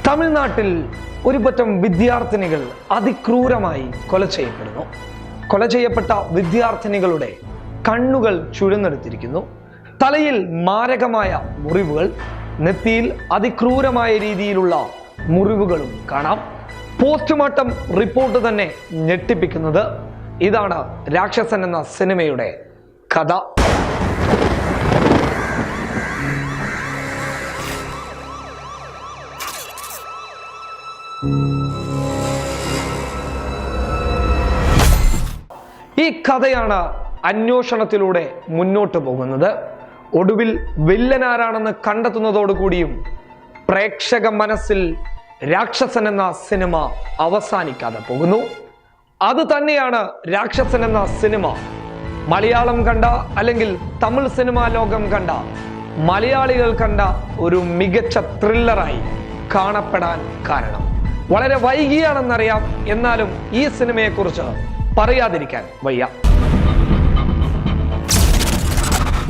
തമിഴ്നാട്ടിൽ ഒരു പറ്റം വിദ്യാർത്ഥിനികൾ അതിക്രൂരമായി കൊല ചെയ്യപ്പെടുന്നു. കൊല ചെയ്യപ്പെട്ട വിദ്യാർത്ഥിനികളുടെ കണ്ണുകൾ ചുഴന്നെടുത്തിരിക്കുന്നു. തലയിൽ മാരകമായ മുറിവുകൾ, നെറ്റിയിൽ അതിക്രൂരമായ രീതിയിലുള്ള മുറിവുകളും കാണാം. പോസ്റ്റ്മോർട്ടം റിപ്പോർട്ട് തന്നെ ഞെട്ടിപ്പിക്കുന്നത്. ഇതാണ് രാക്ഷസൻ എന്ന സിനിമയുടെ കഥ. ഈ കഥയാണ് അന്വേഷണത്തിലൂടെ മുന്നോട്ട് പോകുന്നത്. ഒടുവിൽ വില്ലൻ ആരാണെന്ന് കണ്ടെത്തുന്നതോടുകൂടിയും പ്രേക്ഷക മനസ്സിൽ രാക്ഷസൻ എന്ന സിനിമ അവസാനിക്കാതെ പോകുന്നു. അത് തന്നെയാണ് രാക്ഷസൻ എന്ന സിനിമ മലയാളം കണ്ട അല്ലെങ്കിൽ തമിഴ് സിനിമാ ലോകം കണ്ട മലയാളികൾ കണ്ട ഒരു മികച്ച ത്രില്ലറായി കാണപ്പെടാൻ കാരണം. വളരെ വൈകിയാണെന്നറിയാം, എന്നാലും ഈ സിനിമയെക്കുറിച്ച് പറയാതിരിക്കാൻ വയ്യ.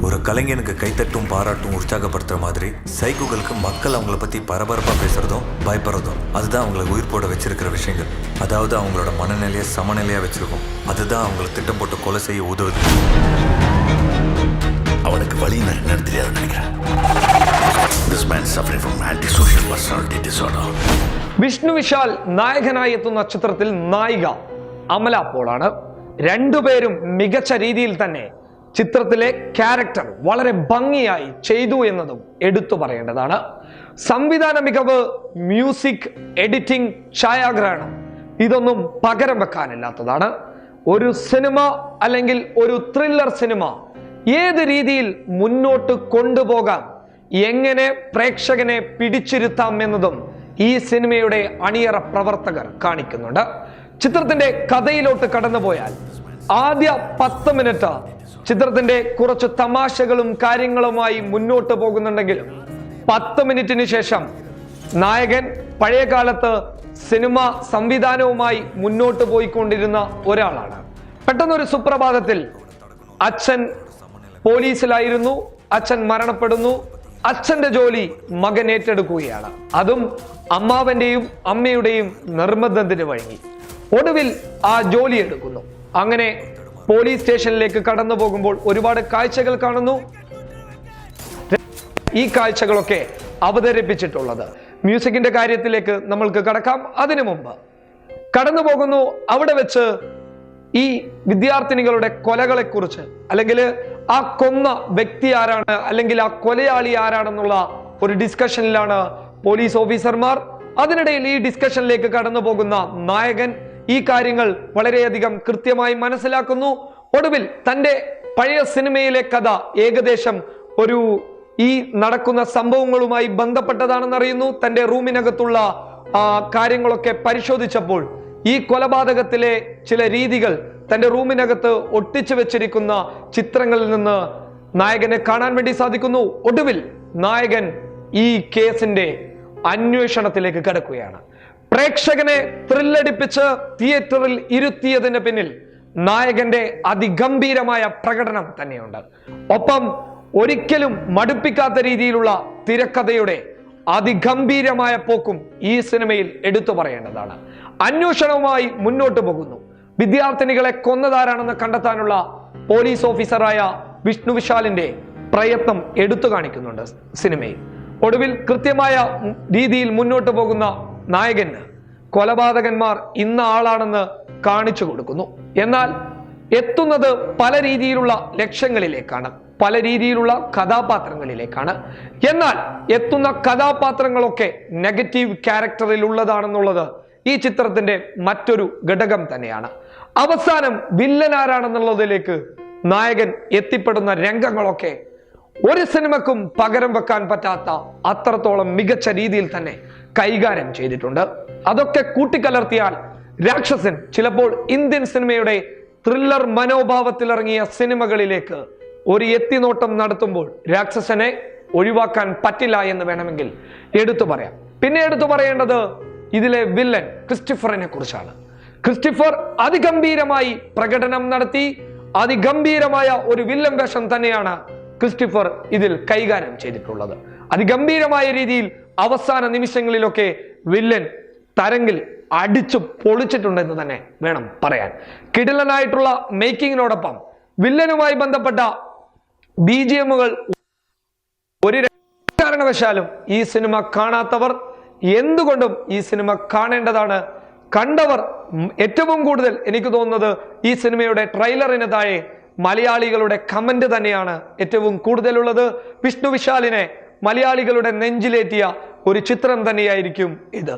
ஒரு கலைஞனுக்கு கைத்தட்டும் பாராட்டும் உற்சாகப்படுத்துற மாதிரி சைக்கோகளுக்கு மக்கள் அவங்கள பத்தி பரபரப்பா பேசுறதும் பயப்படுறதும் அதுதான் அவங்களை உயிர் போட வச்சிருக்கிற விஷயங்கள். அதாவது அவங்களோட மனநிலையை சமநிலையா வச்சிருக்கும். அதுதான் அவங்களை திட்டம் போட்டு கொலை செய்ய உதவுது. அவனுக்கு வழி என்னன்னு தெரியாது நினைக்கிறேன். This man suffering from antisocial personality disorder. Vishnu Vishal നായകനായി എത്തുന്ന ചിത്രത്തിൽ നായിക അമല പോളാണ്. രണ്ടുപേരും മികച്ച രീതിയിൽ തന്നെ ചിത്രത്തിലെ ക്യാരക്ടർ വളരെ ഭംഗിയായി ചെയ്തു എന്നതും എടുത്തു പറയേണ്ടതാണ്. സംവിധാന മികവ്, മ്യൂസിക്, എഡിറ്റിംഗ്, ഛായാഗ്രഹണം ഇതൊന്നും പകരം വെക്കാനില്ലാത്തതാണ്. ഒരു സിനിമ അല്ലെങ്കിൽ ഒരു ത്രില്ലർ സിനിമ ഏത് രീതിയിൽ മുന്നോട്ട് കൊണ്ടുപോകാം, എങ്ങനെ പ്രേക്ഷകനെ പിടിച്ചിരുത്താം എന്നതും ഈ സിനിമയുടെ അണിയറ പ്രവർത്തകർ കാണിക്കുന്നുണ്ട്. ചിത്രത്തിന്റെ കഥയിലോട്ട് കടന്നുപോയാൽ ആദ്യ 10 മിനിറ്റ് ചിത്രത്തിന്റെ കുറച്ച് തമാശകളും കാര്യങ്ങളുമായി മുന്നോട്ട് പോകുന്നുണ്ടെങ്കിലും 10 മിനിറ്റിന് ശേഷം നായകൻ പഴയ കാലത്ത് സിനിമ സംവിധാനവുമായി മുന്നോട്ട് പോയിക്കൊണ്ടിരുന്ന ഒരാളാണ്. പെട്ടെന്നൊരു സുപ്രഭാതത്തിൽ അച്ഛൻ പോലീസിലായിരുന്നു, അച്ഛൻ മരണപ്പെടുന്നു. അച്ഛന്റെ ജോലി മകൻ ഏറ്റെടുക്കുകയാണ്. അതും അമ്മാവന്റെയും അമ്മയുടെയും നിർബന്ധത്തിന് വഴങ്ങി. ഒടുവിൽ ആ ജോലി എടുക്കുന്നു. അങ്ങനെ പോലീസ് സ്റ്റേഷനിലേക്ക് കടന്നു പോകുമ്പോൾ ഒരുപാട് കാഴ്ചകൾ കാണുന്നു. ഈ കാഴ്ചകളൊക്കെ അവതരിപ്പിച്ചിട്ടുള്ളത് മ്യൂസിക്കിന്റെ കാര്യത്തിലേക്ക് നമ്മൾക്ക് കടക്കാം. അതിനു മുമ്പ് കടന്നു പോകുന്നു. അവിടെ വെച്ച് ഈ വിദ്യാർത്ഥിനികളുടെ കൊലകളെ കുറിച്ച് അല്ലെങ്കിൽ ആ കൊന്ന വ്യക്തി ആരാണ് അല്ലെങ്കിൽ ആ കൊലയാളി ആരാണെന്നുള്ള ഒരു ഡിസ്കഷനിലാണ് പോലീസ് ഓഫീസർമാർ. അതിനിടയിൽ ഈ ഡിസ്കഷനിലേക്ക് കടന്നു പോകുന്ന നായകൻ ഈ കാര്യങ്ങൾ വളരെയധികം കൃത്യമായി മനസ്സിലാക്കുന്നു. ഒടുവിൽ തന്റെ പഴയ സിനിമയിലെ കഥ ഏകദേശം ഒരു ഈ നടക്കുന്ന സംഭവങ്ങളുമായി ബന്ധപ്പെട്ടതാണെന്ന് അറിയുന്നു. തന്റെ റൂമിനകത്തുള്ള കാര്യങ്ങളൊക്കെ പരിശോധിച്ചപ്പോൾ ഈ കൊലപാതകത്തിലെ ചില രീതികൾ തന്റെ റൂമിനകത്ത് ഒട്ടിച്ചു വെച്ചിരിക്കുന്ന ചിത്രങ്ങളിൽ നിന്ന് നായകനെ കാണാൻ വേണ്ടി സാധിക്കുന്നു. ഒടുവിൽ നായകൻ ഈ കേസിന്റെ അന്വേഷണത്തിലേക്ക് കടക്കുകയാണ്. പ്രേക്ഷകനെ ത്രില്ലടിപ്പിച്ച് തിയേറ്ററിൽ ഇരുത്തിയതിന് പിന്നിൽ നായകന്റെ അതിഗംഭീരമായ പ്രകടനം തന്നെയുണ്ട്. ഒപ്പം ഒരിക്കലും മടുപ്പിക്കാത്ത രീതിയിലുള്ള തിരക്കഥയുടെ അതിഗംഭീരമായ പോക്കും ഈ സിനിമയിൽ എടുത്തു പറയേണ്ടതാണ്. അന്വേഷണവുമായി മുന്നോട്ട് പോകുന്നു. വിദ്യാർത്ഥിനികളെ കൊന്നതാരാണെന്ന് കണ്ടെത്താനുള്ള പോലീസ് ഓഫീസറായ വിഷ്ണു വിശാലിന്റെ പ്രയത്നം എടുത്തു കാണിക്കുന്നുണ്ട് സിനിമയിൽ. ഒടുവിൽ കൃത്യമായ രീതിയിൽ മുന്നോട്ട് പോകുന്ന നായകന് കൊലപാതകന്മാർ ഇന്ന ആളാണെന്ന് കാണിച്ചു കൊടുക്കുന്നു. എന്നാൽ എത്തുന്നത് പല രീതിയിലുള്ള ലക്ഷ്യങ്ങളിലേക്കാണ്, പല രീതിയിലുള്ള കഥാപാത്രങ്ങളിലേക്കാണ്. എന്നാൽ എത്തുന്ന കഥാപാത്രങ്ങളൊക്കെ നെഗറ്റീവ് ക്യാരക്ടറിൽ ഉള്ളതാണെന്നുള്ളത് ഈ ചിത്രത്തിന്റെ മറ്റൊരു ഘടകം തന്നെയാണ്. അവസാനം വില്ലൻ ആരാണെന്നുള്ളതിലേക്ക് നായകൻ എത്തിപ്പെടുന്ന രംഗങ്ങളൊക്കെ ഒരു സിനിമക്കും പകരം വെക്കാൻ പറ്റാത്ത അത്രത്തോളം മികച്ച രീതിയിൽ തന്നെ കൈകാര്യം ചെയ്തിട്ടുണ്ട്. അതൊക്കെ കൂട്ടിക്കലർത്തിയാൽ രാക്ഷസൻ ചിലപ്പോൾ ഇന്ത്യൻ സിനിമയുടെ ത്രില്ലർ മനോഭാവത്തിലിറങ്ങിയ സിനിമകളിലേക്ക് ഒരു എത്തിനോട്ടം നടത്തുമ്പോൾ രാക്ഷസനെ ഒഴിവാക്കാൻ പറ്റില്ല എന്ന് വേണമെങ്കിൽ എടുത്തു പറയാം. പിന്നെ എടുത്തു പറയേണ്ടത് ഇതിലെ വില്ലൻ ക്രിസ്റ്റഫറിനെ കുറിച്ചാണ്. ക്രിസ്റ്റഫർ അതിഗംഭീരമായി പ്രകടനം നടത്തി. അതിഗംഭീരമായ ഒരു വില്ലൻ വേഷം തന്നെയാണ് ക്രിസ്റ്റഫർ ഇതിൽ കൈകാര്യം ചെയ്തിട്ടുള്ളത്. അതിഗംഭീരമായ രീതിയിൽ അവസാന നിമിഷങ്ങളിലൊക്കെ വില്ലൻ തരങ്കിൽ അടിച്ചു പൊളിച്ചിട്ടുണ്ടെന്ന് തന്നെ വേണം പറയാൻ. കിടിലനായിട്ടുള്ള മേക്കിങ്ങിനോടൊപ്പം വില്ലനുമായി ബന്ധപ്പെട്ട BGMകൾ ഒരു കാരണവശാലും ഈ സിനിമ കാണാത്തവർ എന്തുകൊണ്ടും ഈ സിനിമ കാണേണ്ടതാണ്. കണ്ടവർ ഏറ്റവും കൂടുതൽ എനിക്ക് തോന്നുന്നത് ഈ സിനിമയുടെ ട്രെയിലറിന് താഴെ മലയാളികളുടെ കമന്റ് തന്നെയാണ് ഏറ്റവും കൂടുതലുള്ളത്. വിഷ്ണു വിശാലിനെ മലയാളികളുടെ നെഞ്ചിലേറ്റിയ ഒരു ചിത്രം തന്നെയായിരിക്കും ഇത്.